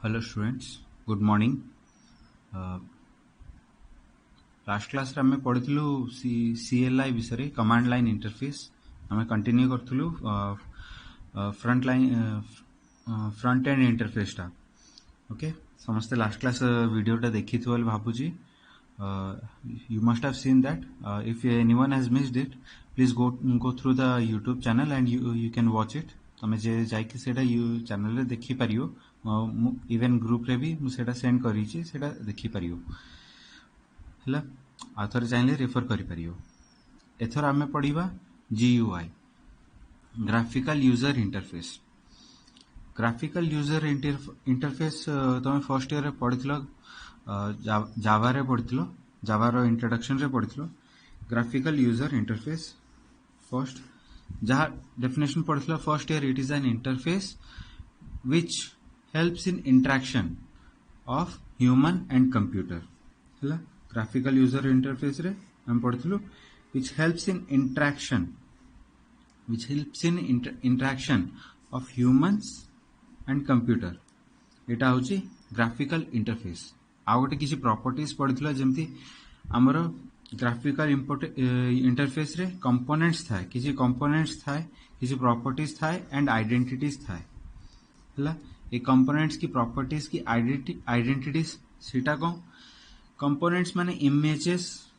Hello students, good morning. Last class रे आमे पढ़िथिलु CLI विषय कमांड लाइन इंटरफेस आमे कंटिन्यू करथिलु फ्रंट एंड इंटरफेस टा। ओके, समस्ते लास्ट क्लास वीडियो टा देखिथि बोली भाबुची। You must have seen that. If anyone has missed it, please go through the YouTube channel and you can watch it. तमे जे जाइके सेटा channel रे देखि परियो। इवन ग्रुप रे भी मु सेटा सेंड करिछि, सेटा देखि परियो। हला आ थरे चाहिले रेफर करि परियो। एथर आमे पढिबा GUI, graphical user interface. Graphical user interface तमे फर्स्ट ईयर रे पढिथिलो, जावा रे पढिथिलो, जावा रो इंट्रोडक्शन रे पढिथिलो। ग्राफिकल यूजर इंटरफेस फर्स्ट जहाँ डेफिनेशन पढ़िथिलो first year, it is an interface which helps in interaction of human and computer। हला ग्राफिकल यूजर इंटरफेस रे हम पढ़िथिलु which helps in interaction of humans and computer। एटा होची graphical interface. आ गोटे किसी properties पढ़िथिला जेमती हमर graphical interface रे components थाए, किसी कंपोनेंट्स थाए, किसी प्रॉपर्टीज थाए एंड आइडेंटिटीज थाए। हला ए कंपोनेंट्स की प्रॉपर्टीज की आइडेंटिटीज सीटा को कंपोनेंट्स माने इमेजेस,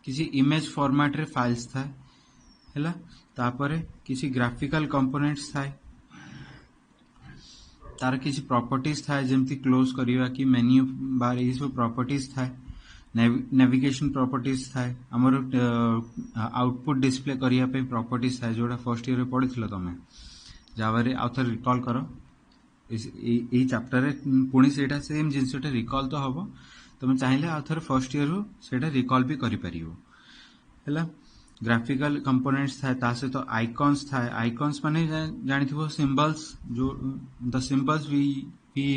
किसी इमेज फॉर्मेट रे फाइल्स थाए। हला तापरे किसी ग्राफिकल कंपोनेंट्स थाए, तार किसी प्रॉपर्टीज थाए जेमती क्लोज करिवा की मेन्यू बार ई सब प्रॉपर्टीज थाए। नेविगेशन प्रॉपर्टीज थाए, हमर आउटपुट डिस्प्ले करिया पे प्रॉपर्टीज थाए जोडा फर्स्ट ईयर रे पढिथिलो तमे। जावा रे आउथर रिकॉल करो ए चैप्टर रे पुणी सेटा सेम जिंसटा रिकॉल तो हबो। तमे चाहिले आउथर फर्स्ट ईयर रो सेटा रिकॉल भी करि परियो। हला ग्राफिकल कंपोनेंट्स थाए, ता से तो आइकॉन्स थाए। आइकॉन्स माने जानिथिबो सिंबल्स, जो the symbols we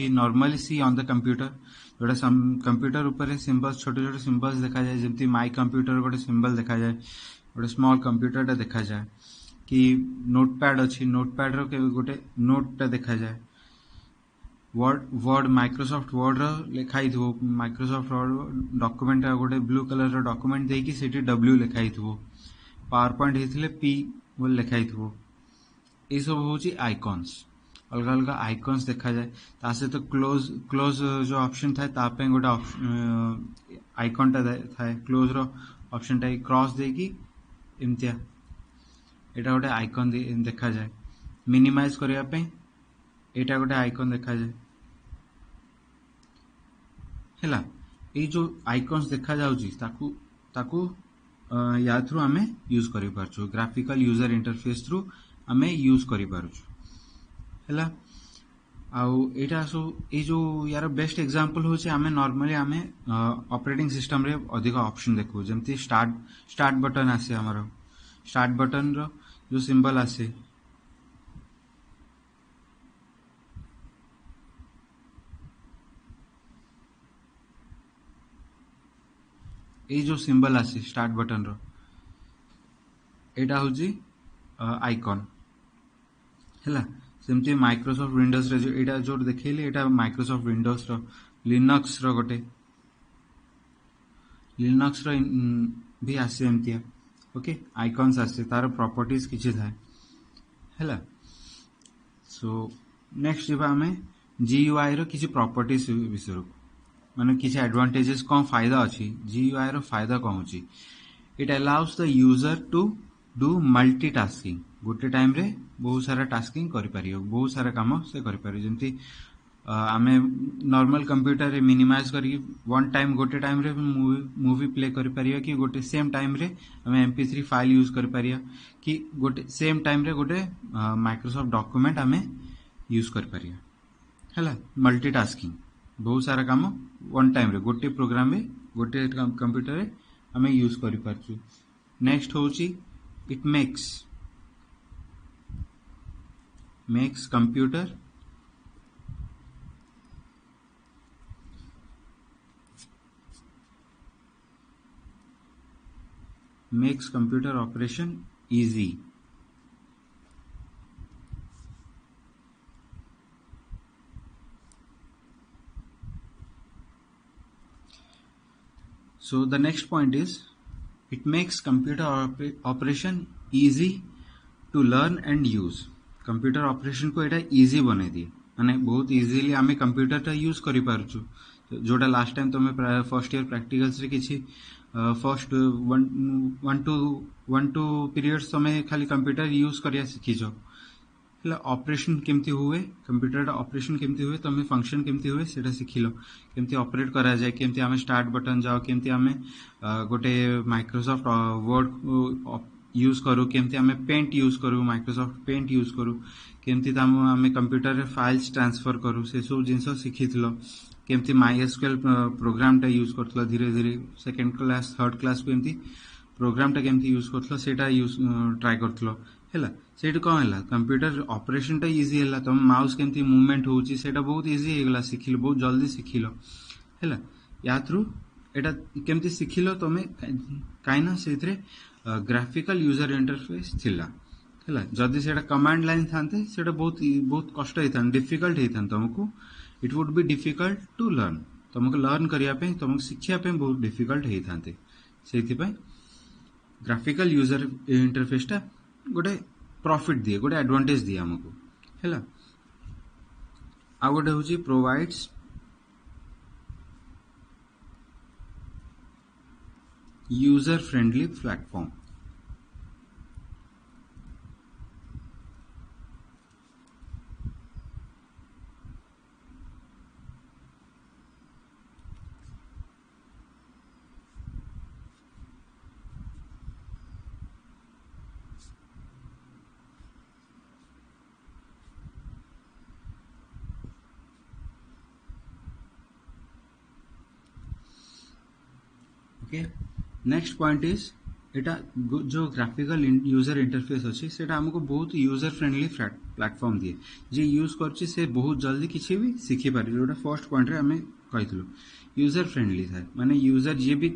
normally see on the computer. जोड़ा कंप्यूटर ऊपर सिंबल्स, छोटे छोटे सिंबल्स देखा जाए, जमती माई कंप्यूटर गोटे सिंबल देखा जाए, गोटे स्मॉल कंप्यूटर टा देखा जाए, कि नोटपैड अच्छी, नोटपैड रो गोटे नोट टा देखा जाए। वर्ड माइक्रोसॉफ्ट वर्ड रो लिखाई थो, माइक्रोसॉफ्ट वर्ड डॉक्यूमेंट गोटे ब्लू कलर रो डॉक्यूमेंट देकी सेठी डब्ल्यू लिखाई थो, पावर पॉइंट हेथिले पी बोल लिखाई थो। ए सब होची आइकॉन्स, अलग अलग आइकॉन्स देखा जाए। ता से तो क्लोज जो ऑप्शन था ता पे गोटे आइकॉन टा थाए, क्लोज रो ऑप्शन टा क्रॉस देकी एमतिया एटा गोटे आइकॉन देखा जाए। मिनिमाइज करिया पे एटा गोटे आइकॉन देखा जाए। हेला ए जो आइकॉन्स देखा जाउची ताकू या थ्रू आमे यूज करि पारछु, ग्राफिकल यूजर इंटरफेस थ्रू आमे यूज करि पारछु। हेला आउ एटा सो ए जो यार बेस्ट एग्जांपल होचे, आमे नॉर्मली आमे ऑपरेटिंग सिस्टम रे अधिक ऑप्शन देखु, जेमती स्टार्ट बटन आसे। हमरो स्टार्ट बटन रो जो सिंबल आसे, ए जो सिंबल आसे स्टार्ट बटन रो एटा होची आइकॉन। हेला सेमती माइक्रोसॉफ्ट विंडोज रे जो एटा जो देखैले एटा माइक्रोसॉफ्ट विंडोज रो, लिनक्स रो गोटे, लिनक्स रो भी आसे एमतिया। ओके, आइकॉन्स आसे, तार प्रॉपर्टीज किछि थाए। हेला सो नेक्स्ट जेबा हमें GUI रो किछि प्रॉपर्टीज विषय माने किछि एडवांटेजेस कोन फायदा अछि। GUI रो फायदा कोन होछि, it allows the user to do multitasking. गोटे टाइम रे बहुत सारा टास्किंग करि परियो, बहुत सारा काम से करि परियो। जेमती आमे नॉर्मल कंप्यूटर रे मिनिमाइज करी वन टाइम गोटे टाइम रे मूवी प्ले करि परियो, कि गोटे सेम टाइम रे आमे MP3 फाइल यूज करि परिया, कि गोटे सेम टाइम रे गोटे माइक्रोसॉफ्ट डॉक्यूमेंट आमे यूज करि परिया। हला मल्टीटास्किंग, बहुत सारा काम वन टाइम रे गोटे प्रोग्राम रे गोटे कंप्यूटर रे आमे यूज करि पारछु। नेक्स्ट होची it makes computer operation easy। So the next point is it makes computer operation easy to learn and use. Computer operation को एटा इजी बने दिए माने बहुत इजीली आमे कंप्यूटर टा यूज करि पारछु जोटा लास्ट टाइम तुम फर्स्ट ईयर प्रैक्टिकल्स रे किछि फर्स्ट वन टू पीरियड्स तुम खाली कंप्यूटर यूज करिया सिखिछो हला ऑपरेशन केमती हुए कंप्यूटर ऑपरेशन केमती हुए तुम फंक्शन केमती हुए सेटा सिखिलो केमती ऑपरेट करा जाए केमती आमे स्टार्ट बटन जाओ केमती आमे गोटे माइक्रोसॉफ्ट वर्ड यूज करू केमती आमे पेंट यूज करू माइक्रोसॉफ्ट पेंट यूज करू केमती आमे कंप्यूटर रे फाइल्स ट्रांसफर करू से सब जिंस सिखिथिलो केमती माइएसक्यूएल प्रोग्राम टा यूज करथलो धीरे धीरे सेकंड क्लास थर्ड क्लास को एमती प्रोग्राम टा केमती यूज करथलो सेटा यूज ट्राई करथलो हैला सेट कोन हैला कंप्यूटर ऑपरेशन टा इजी हैला तुम माउस केमती मूवमेंट होउची सेटा बहुत इजी हे गेला सिखिलो बहुत जल्दी सिखिलो हैला या थ्रू एटा केमती सिखिलो तमे काइना सेथरे ग्राफिकल यूजर इंटरफेस थिला हैला जदी सेटा कमांड लाइन थांते सेटा बहुत कष्ट हेथान डिफिकल्ट हेथान तुमको it would be difficult to learn तुमको लर्न करिया पे तुमको शिक्षा पे बहुत डिफिकल्ट हेथांते सेथि पे ग्राफिकल यूजर इंटरफेस टा गोटे प्रॉफिट दिए गोटे एडवांटेज दिए हमको हैला आ गोटे होची provides user friendly platform okay next point is एटा जो ग्राफिकल यूजर इंटरफेस अच्छी सेटा हमको बहुत यूजर फ्रेंडली प्लेटफॉर्म दिए जे यूज करछि से बहुत जल्दी किसी भी सीखी पारे जोटा फर्स्ट पॉइंट रे हमें कहितलो यूजर फ्रेंडली था माने यूजर जे भी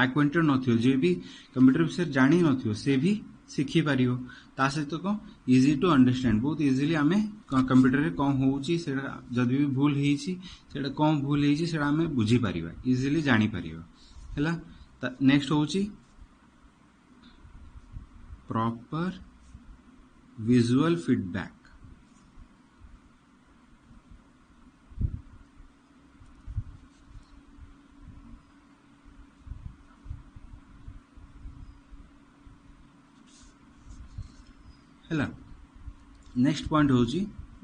एक्वेंटेड नथियो जे भी कंप्यूटर विषय जानि नथियो से भी सीखी पारियो ता सहित को इजी टू अंडरस्टैंड बहुत इजीली हमें कंप्यूटर रे कोन होउची सेटा जदी भी भूल हेची सेटा कोन भूल हेची सेटा हमें बुझी पारिबा इजीली जानि पारिबा हैला नेक्स्ट होची प्रॉपर विजुअल फीडबैक हैला नेक्स्ट पॉइंट होची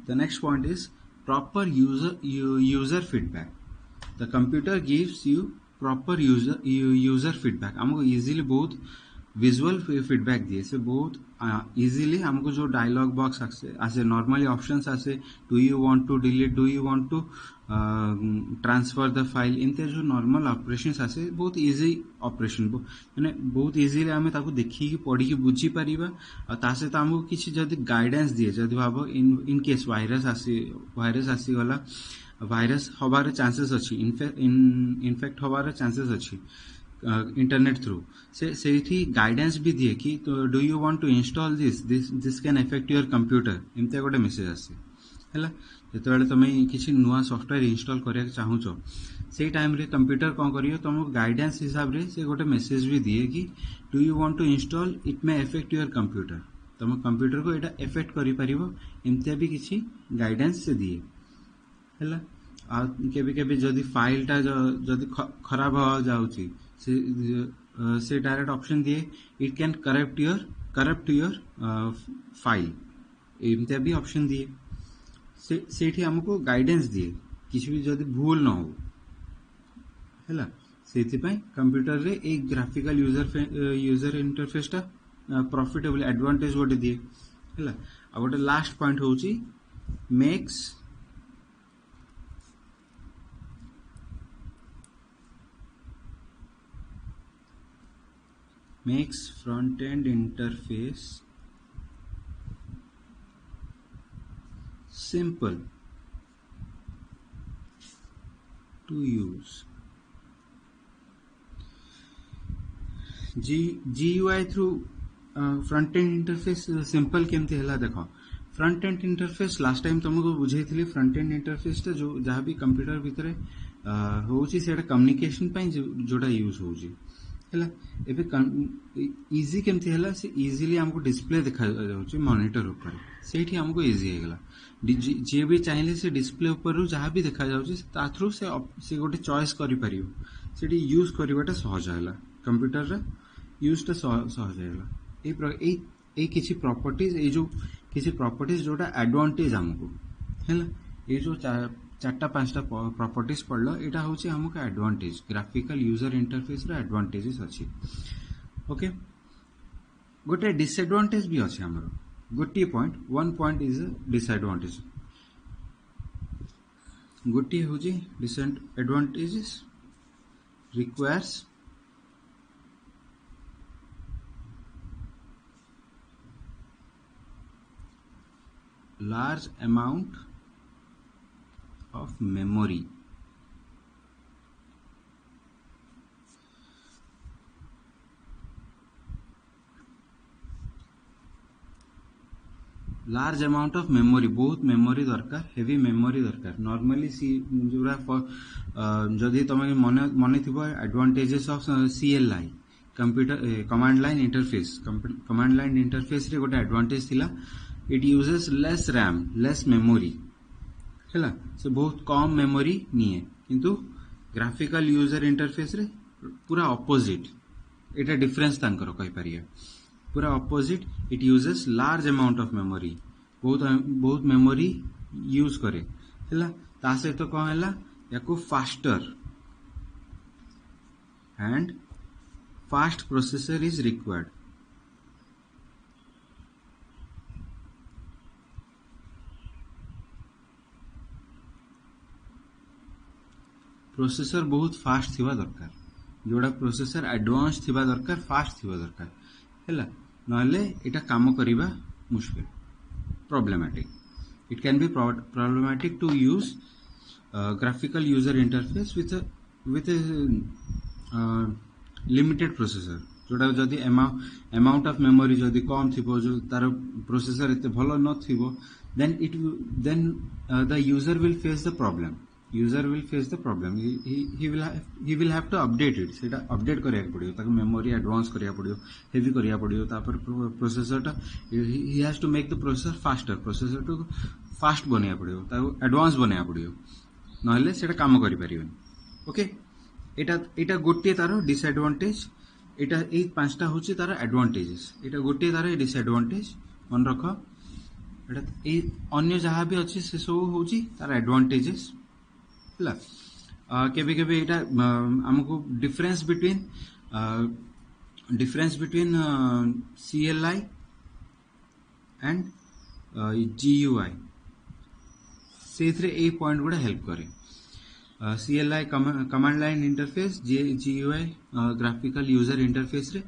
the next point is proper user feedback the computer gives you proper user feedback हमको इजीली बहुत विजुअल फीडबैक दिए से बहुत इजीली हमको जो डायलॉग बॉक्स आसे नॉर्मली ऑप्शंस आसे do you want to delete do you want to transfer the file इनते जो नॉर्मल ऑपरेशंस आसे बहुत इजी ऑपरेशन माने बहुत इजीली हमें ताको देखि कि पढ़ी कि बुझी परिबा आ तासे त हमको किछि जदी गाइडेंस दिए जदी भाबो इन केस वायरस आसी गला वायरस हबार चांसेस अच्छी इनफेक्ट हबार चांसेस अच्छी इंटरनेट थ्रू से थी गाइडेंस भी दिए कि तो do you want to install this can affect your computer एमते गोटे मेसेज आसे हैला जेते बेले तमे किछि नुवा सॉफ्टवेयर इंस्टॉल करिया चाहूचो से टाइम रे कंप्यूटर कोन करियो तुमको गाइडेंस हिसाब रे से गोटे मेसेज भी दिए कि do you want to install it may affect your computer तुम कंप्यूटर को एटा अफेक्ट करि परिबो एमते भी किछि गाइडेंस से दिए हैला आ केबे केबे जदी फाइल टा जदी खराब हो जाउची से डायरेक्ट ऑप्शन दिए it can corrupt your file एमते भी ऑप्शन दिए सेठी हमको गाइडेंस दिए किसी भी जदी भूल न हो हैला सेति पय कंप्यूटर रे एक ग्राफिकल यूजर इंटरफेस टा प्रॉफिटेबल एडवांटेज गोटे दिए हैला आ गोटे लास्ट पॉइंट होची makes front-end interface simple to use. GUI through front-end interface simple केमती हैला देखो front end interface last time तुमको बुझाई फ्रंट एंड इंटरफेस जो जहाँ भी कंप्यूटर भितर होउची सेटा कम्युनिकेशन पई जोटा यूज होउची हैला एबे इजी केमती हैला से इजीली हमको डिस्प्ले देखा जाउची मॉनिटर ऊपर सेठी हमको इजी हेगला जे भी चाहिले से डिस्प्ले ऊपर जहाँ भी देखा जाउची ता थ्रू से गोटे चॉइस करि परियो सेठी यूज करिवाटा सहज हैला कंप्यूटर रे यूज टा सहज हैला ए किछि प्रॉपर्टीज ए जो किछि प्रॉपर्टीज जोटा एडवांटेज हमको हैला ये जो चार्टा पांचटा प्रॉपर्टीज पढ़लो एटा होची हमको एडवांटेज ग्राफिकल यूजर इंटरफेस रे एडवांटेजेस अछि ओके गोटे डिसएडवांटेज भी अछि हमरो गोटे point one point is disadvantage गोटे होची disadvantages requires large amount of memory large amount of memory बहुत मेमोरी दरकार हेवी मेमोरी दरकार नॉर्मली सी जोरा जदि तमे मने थिबो advantages of CLI computer command line interface रे गोटे एडवांटेज थिला it uses less RAM less memory हैला से बहुत कम मेमोरी निए किंतु ग्राफिकल यूजर इंटरफेस रे पूरा ऑपोजिट एटा डिफरेंस तांकर कहि परिया पूरा opposite it uses large amount of memory बहुत मेमोरी यूज करे हैला ता से तो कौन हैला याको faster and fast processor is required processor बहुत फास्ट थिबा दरकार जोड़ा प्रोसेसर एडवांस थिबा दरकार फास्ट थिबा दरकार हैला नहले एटा काम करिबा मुश्किल problematic it can be problematic to use graphical user interface with a limited processor जोटा जदि amount of memory जदि कम थिबो जो तार प्रोसेसर एते भलो न थिबो then the user will face the problem he will have to update it सेटा अपडेट करिया पड़ियो ताको मेमोरी एडवांस करिया पड़ियो हेवी करिया पड़ियो तापर प्रोसेसर टा he has to make the processor faster processor to fast बनिया पड़ियो ताको एडवांस बनिया पड़ियो नहले सेटा काम करि परियोनी ओके एटा गोटे तारो डिसएडवांटेज एटा ए पांचटा होची तारो एडवांटेजेस एटा गोटे तारो डिसएडवांटेज मन रखो एटा ए अन्य जहां भी अछि से सब होची तारो एडवांटेजेस केबे केबे एटा हमको difference between CLI and GUI सेथरे ए पॉइंट गुडा हेल्प करे CLI command line interface GUI graphical user interface रे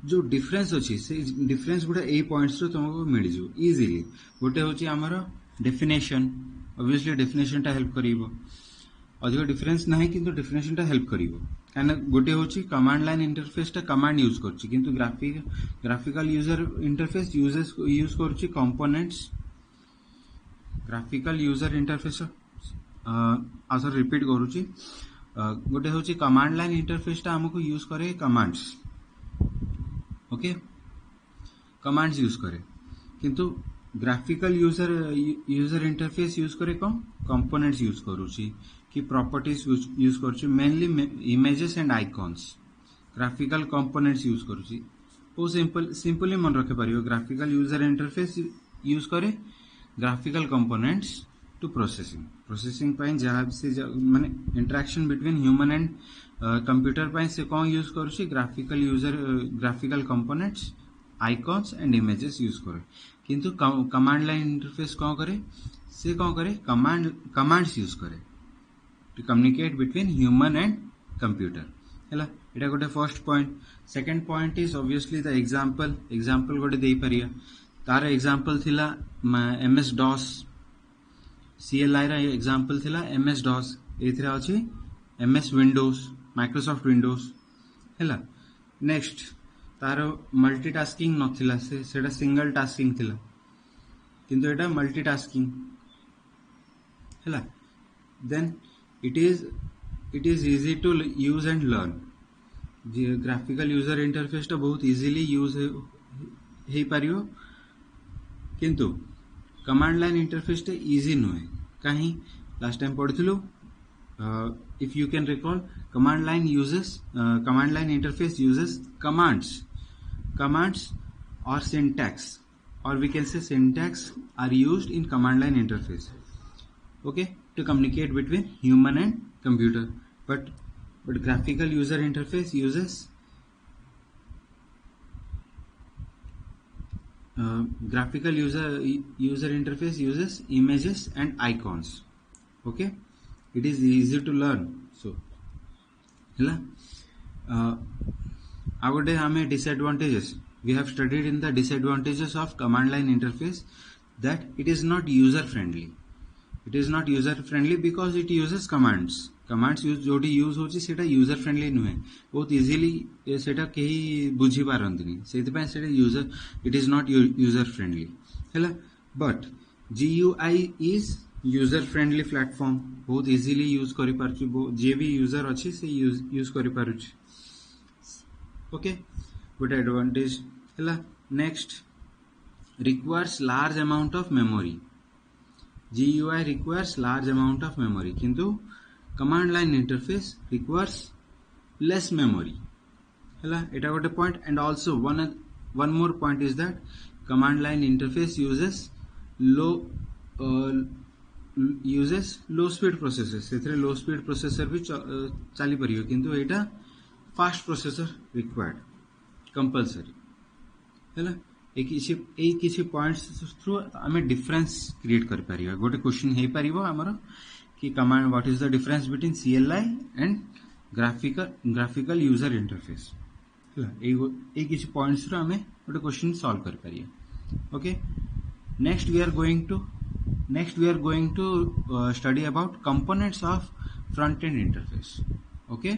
जो डिफरेंस अछि से डिफरेंस गुडा ए पॉइंट्स रो तुमको मिल जो इजीली गोटे होची हमरो डेफिनेशन ऑब्वियसली डेफिनेशन टा हेल्प करिवो अधिक डिफरेंस नहीं किंतु डेफिनेशन टा हेल्प करिवो काना गोटे होची कमांड लाइन इंटरफेस टा कमांड यूज करची किंतु ग्राफिकल यूजर इंटरफेस यूज करची कंपोनेंट्स ग्राफिकल यूजर इंटरफेस आसर रिपीट करूची गोटे होची कमांड लाइन इंटरफेस टा हमको यूज करे कमांड्स ओके कमांड्स यूज करे किंतु ग्राफिकल यूजर इंटरफेस यूज करे कौन कंपोनेंट्स यूज करूची कि प्रॉपर्टीज यूज करूची mainly images and icons graphical components use करूची ओ सिंपली मन रखे परियो ग्राफिकल यूजर इंटरफेस यूज करे ग्राफिकल कंपोनेंट्स टू प्रोसेसिंग पाइन जहां से माने interaction between human and computer पाइन से कौन यूज करूची graphical components icons and images use करे किंतु कमांड लाइन इंटरफेस कौन करे से कौन करे कमांड्स यूज करे to communicate between human and computer हैला एटा गोटे first point second point is obviously the example गोटे देई परिया तार एग्जांपल थिला MS DOS CLI रा एग्जांपल थिला MS DOS एथरा अछि MS Windows Microsoft Windows हैला नेक्स्ट तारो मल्टीटास्किंग नथिला सेटा सिंगल टास्किंग थिला किंतु एटा मल्टीटास्किंग हैला then it is it is easy to use and learn graphical user interface टा बहुत इजीली यूज हो पारियो किंतु कमांड लाइन इंटरफेस टा इजी नुहे कहीं लास्ट टाइम पढ़िथिलु if you can recall command line interface uses commands or syntax or we can say syntax are used in command line interface, okay, to communicate between human and computer, but graphical user interface uses user interface uses images and icons, okay. It is easy to learn. So hela agode hame disadvantages we have studied in the disadvantages of command line interface that it is not user friendly because it uses commands जोटी use होची सेटा user friendly नुहे बहुत easily सेटा केही बुझी पारंतिनी सेति सेटा user it is not user friendly हैला but GUI is user friendly platform बहुत इजीली यूज करि पारछु जे भी यूजर अछि से यूज करि पारुछि, ओके, गोटे एडवांटेज हैला। Next requires large amount of memory GUI requires large amount of memory किंतु command line interface requires less memory हैला एटा गोटे point and also one more point is that command line interface uses low speed processor सेथरे low speed processor भी चली परियो किंतु एटा fast processor required compulsory हैला एक किसी पॉइंट्स थ्रू आमे डिफरेंस क्रिएट कर पारिबा गोटे क्वेश्चन हे पारिबो हमर कि command what is the difference between CLI and graphical user interface हैला ए किसी पॉइंट्स थ्रू आमे गोटे क्वेश्चन सॉल्व कर पारिया, okay. Next we are going to study about components of front end interface, okay.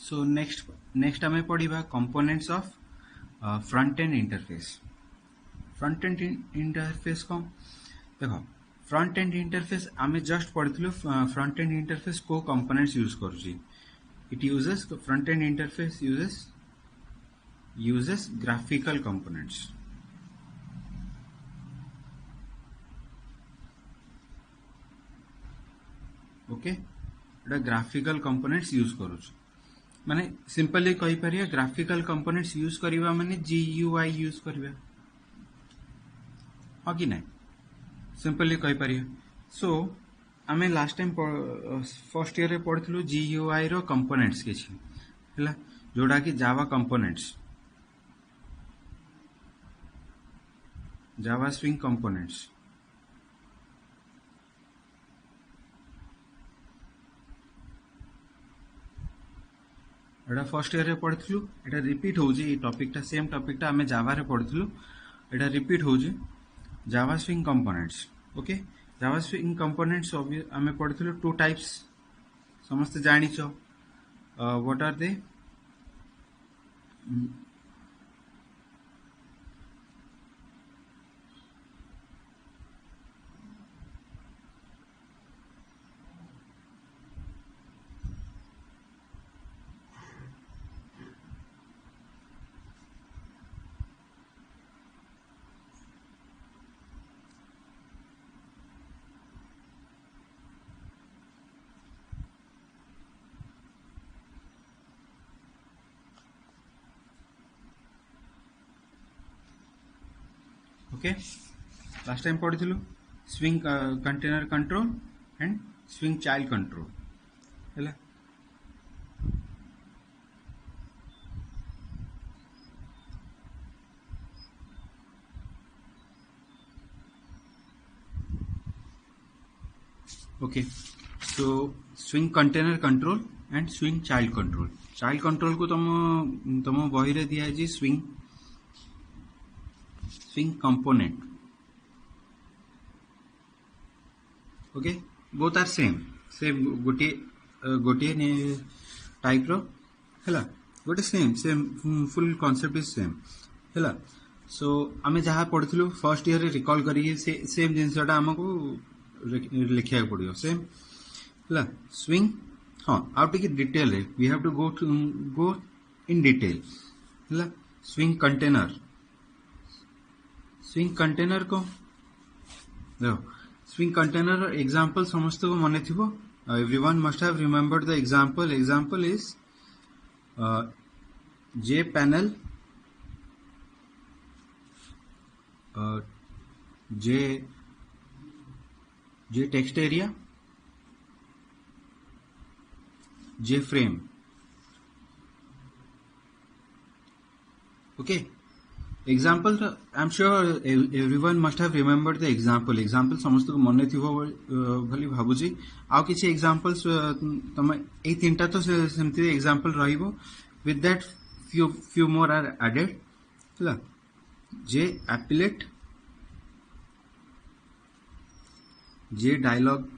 So next हमें पढ़िबा components of front end interface। front end interface को देखो front end interface आमे just पढ़िथिलु front end interface को components use करूची it uses front end interface uses graphical components, okay, Etah graphical components use करूची माने simply कहि परिया graphical components use करिवा माने GUI यूज करिवा हा कि नै सिंपली कहि परिया। सो आमे लास्ट टाइम फर्स्ट ईयर रे पढिथलु GUI रो कंपोनेंट्स किछि हैला जोडा कि Java components Java swing components एटा फर्स्ट ईयर रे पढिथलु एटा रिपीट होउजी ए टॉपिक टा सेम टॉपिक टा हमें जावा रे पढिथलु एटा रिपीट होउजी Java swing components, okay. Java swing components हमें पढिथलु टू टाइप्स समस्त जानिछो what are they okay last time पढ़िथिलु swing container control and swing child control हैला okay. So swing container control and swing child control को तुम बही रे दिया जी swing component, okay, both are same गोटे टाइप रो हैला गोटे same full concept is same हैला। सो आमे जहा पढिथिलु फर्स्ट ईयर रे रिकॉल करी सेम जिंसटा हमको लिखिया पड़ियो सेम हला स्विंग हाँ आउ टिके डिटेल रे we have to go in detail हला स्विंग कंटेनर को देखो स्विंग कंटेनर एग्जांपल समस्त को मने थिबो everyone must have remembered the example is J panel J text area J frame okay example I'm sure everyone must have remembered the example समस्त को मने थिबो भली भाबुची आउ किछि एग्जांपल्स तम ए तीनटा तो सेमती एग्जांपल रहिबो with that few more are added हला J applet J dialog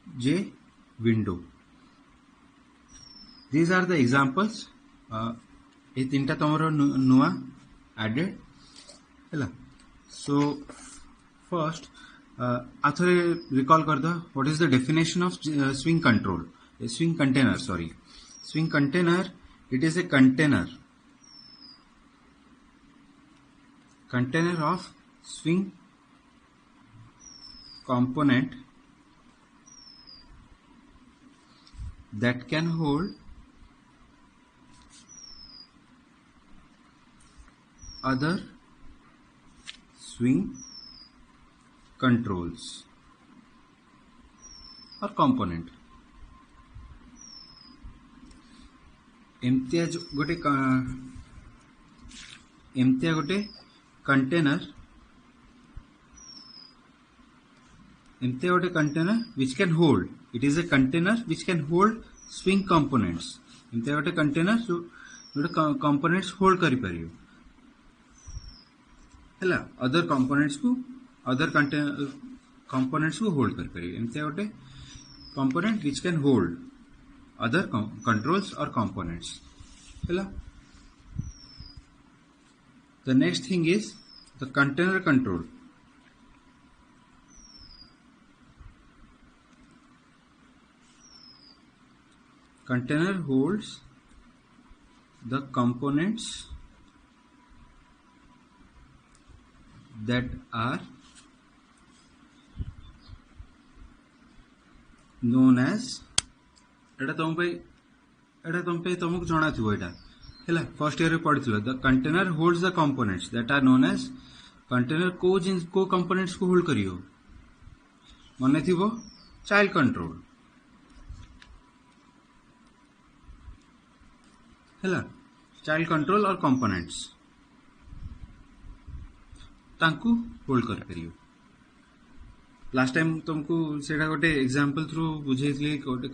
J window these are the examples ए तीनटा तमरो नुआ added हला so first आथरे recall कर दो what is the definition of swing control swing container it is a container of swing component that can hold other swing controls or component एमतिया गोटे container which can hold it is a container which can hold swing components एमतिया गोटे container जो components hold करि परियो हला other components को hold करि परियो एमतिया गोटे component which can hold other controls or components hela the next thing is the container control container holds the components that are known as एटा तुम पे तुमको जाना थी एटा हैला फर्स्ट ईयर रे पढ़िथिलो the container holds the components that are known as container को components को होल्ड करियो मने थिबो चाइल्ड कंट्रोल हैला चाइल्ड कंट्रोल और कंपोनेंट्स तांकू होल्ड कर करियो लास्ट टाइम तुमको सेटा गोटे एग्जांपल थ्रू बुझेइतली गोटे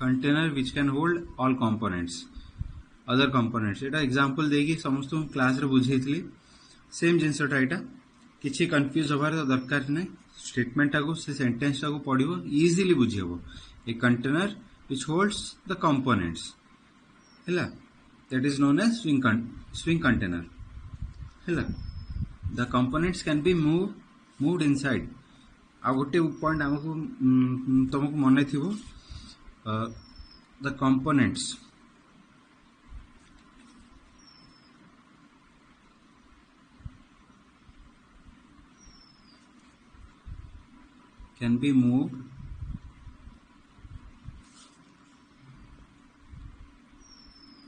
container which can hold all components other components Etah example देगी समस्त क्लास रे बुझेइतली सेम जिंसटा एटा किछि कंफ्यूज होबार दरकार नै स्टेटमेंट टाको से सेंटेंस टाको पढिबो इजीली बुझियबो a container which holds the components हैला that is known as swing container हैला the components can be moved inside आ गोटे पॉइंट हमको तुमको मने थिबो the components can be moved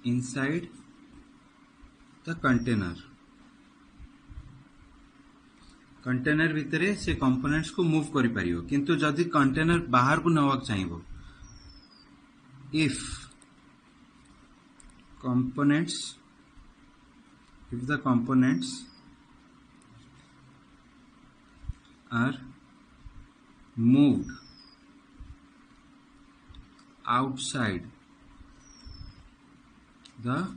inside the container container भितरे से कंपोनेंट्स को मूव करि परियो किंतु जदि कंटेनर बाहर को नवाक चाहिबो if the components are moved outside the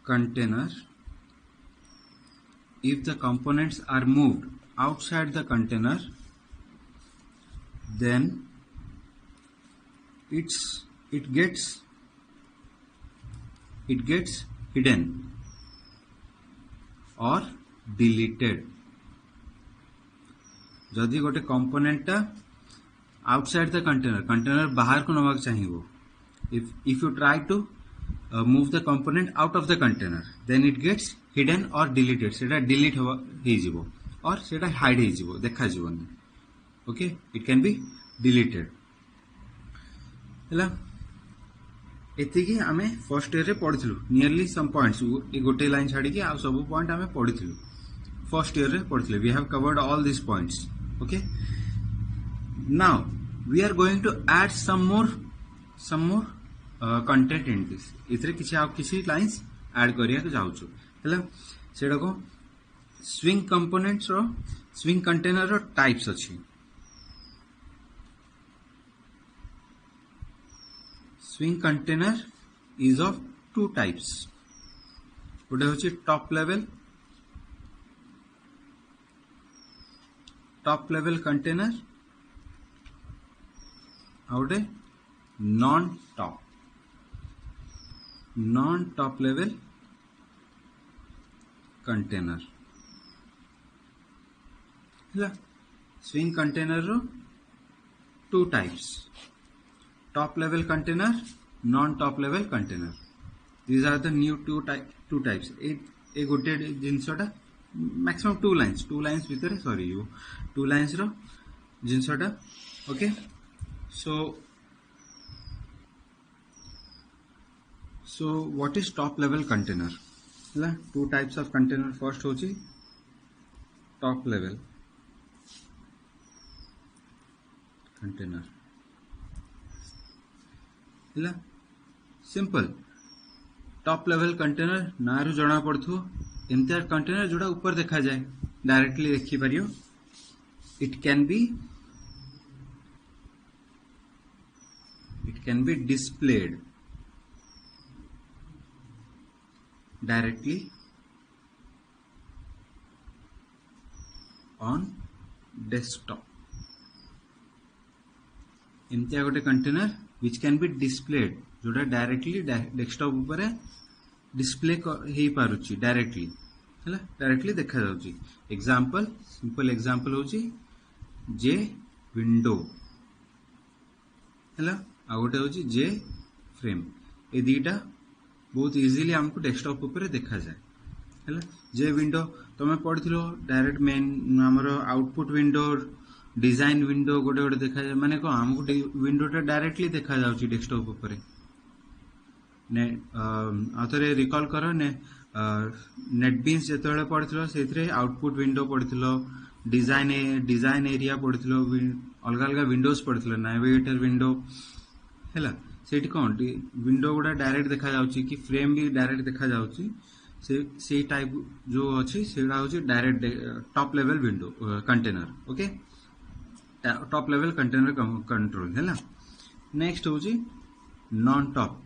container if the components are moved outside the container then it gets hidden or deleted जदि गोटे कंपोनेंटा आउटसाइड द कंटेनर बाहर को नवाक चाहिए, if you try to move the component out of the container, then it gets hidden or deleted. सेटा delete हो और सेटा hide हो देखा जीवनी. Okay, it can be deleted. हला एतिकी आमे फर्स्ट ईयर रे पढ़िथिलु नियरली सम पॉइंट्स ए गोटे लाइन छाड़ी के आ सब पॉइंट आमे पढ़िथिलु फर्स्ट ईयर रे पढ़िथिलु. We have covered all this points. Okay, now we are going to add some more content in this. इतरे किछि लाइंस ऐड करिया के जाउछु. हला सेडा को स्विंग कंपोनेंट्स रो स्विंग कंटेनर रो टाइप्स अछि. Swing container is of two types. गोटे होची top level container और गोटे non top level container. Swing container रो two types, top level container, non-top level container. These are the new two types. A गोटे जिनसटा maximum two lines भितर sorry you two lines रो जिनसटा. Okay, so what is top level container? हला two types of container. First होची top level container. Simple top level container ना रु जना पड़थु एमती कंटेनर जोड़ा ऊपर देखा जाए डायरेक्टली देखि पारियो. It can be displayed directly on desktop. एमती गोटे container which can be displayed जोड़ा डायरेक्टली डेस्कटॉप ऊपर डिस्प्ले हे पारुची डायरेक्टली देखा जाउची. एग्जांपल सिंपल एग्जांपल होची जे विंडो हला आ गोटे होची जे फ्रेम. ए दीटा बहुत इजीली हमको डेस्कटॉप ऊपर देखा जाए. हला जे विंडो तमे पढ़िथिलो डायरेक्ट मेन हमर आउटपुट विंडो डिजाइन विंडो गोटे गोटे देखा जाए. माने को हमको विंडोटा डायरेक्टली देखा जाउची डेस्कटॉप ऊपर ने. आथरे रिकॉल करो ने नेटबीन्स जेतळे पढ़िथिलो सेथरे आउटपुट विंडो पढ़िथिलो, डिजाइन एरिया पढ़िथिलो, अलग अलग विंडोज पढ़िथिलो, नेविगेटर विंडो हैला. सेठी कोन विंडो गुडा डायरेक्ट देखा जाउची कि फ्रेम भी डायरेक्ट देखा जाउची. से टाइप जो अछि सेडा होची direct top level window container. Okay, top level container control है. नेक्स्ट हो नॉन टॉप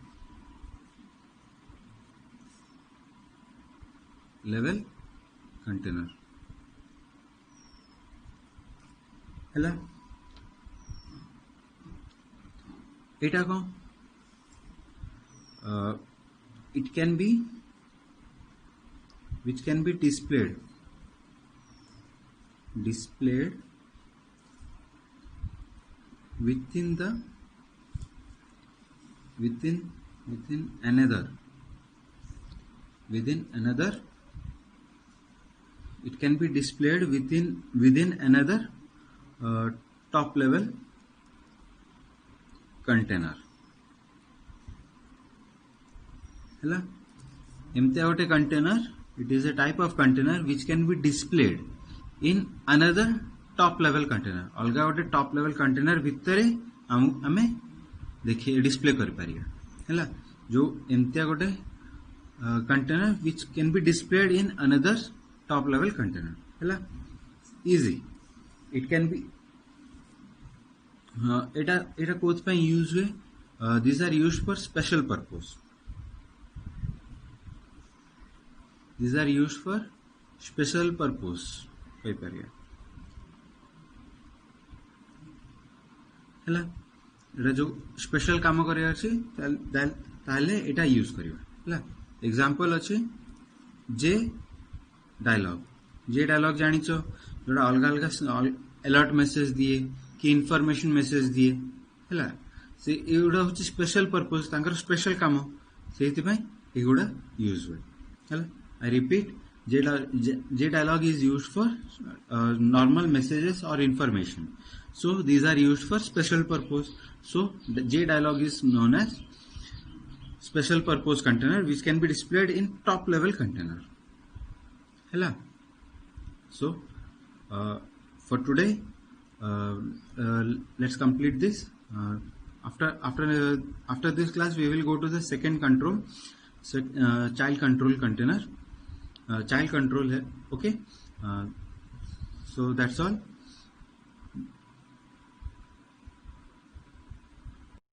लेवल कंटेनर है. एटा को it can be which can be displayed within another it can be displayed within another top level container है. एमती गोटे container, it is a type of container which can be displayed in another top level container. अलग गोटे top level container भितर आमे देखिए display कर पारिया है. जो एमती गोटे container which can be displayed in another top level container है. easy it can be एटा कोथ पे यूज हुए. these are used for special purpose. These are used for special purpose कही पारिया है. एटा जो स्पेशल काम करिया अछि ताले एटा यूज करिया है. एग्जांपल अछि जे डायलॉग जानिचो जोड़ा अलग अलग अलर्ट मेसेज दिए कि इनफॉरमेशन मेसेज दिए है से एगुड़ा हूँ स्पेशल पर्पस तांकर स्पेशल काम से एगुड़ा यूज हुए है आई रिपीट जे dialogue is used for normal messages और information so these are used for special purpose so the J dialog is known as special purpose container which can be displayed in top level container hela so for today let's complete this after this class we will go to the second control child control container child control hai okay so that's all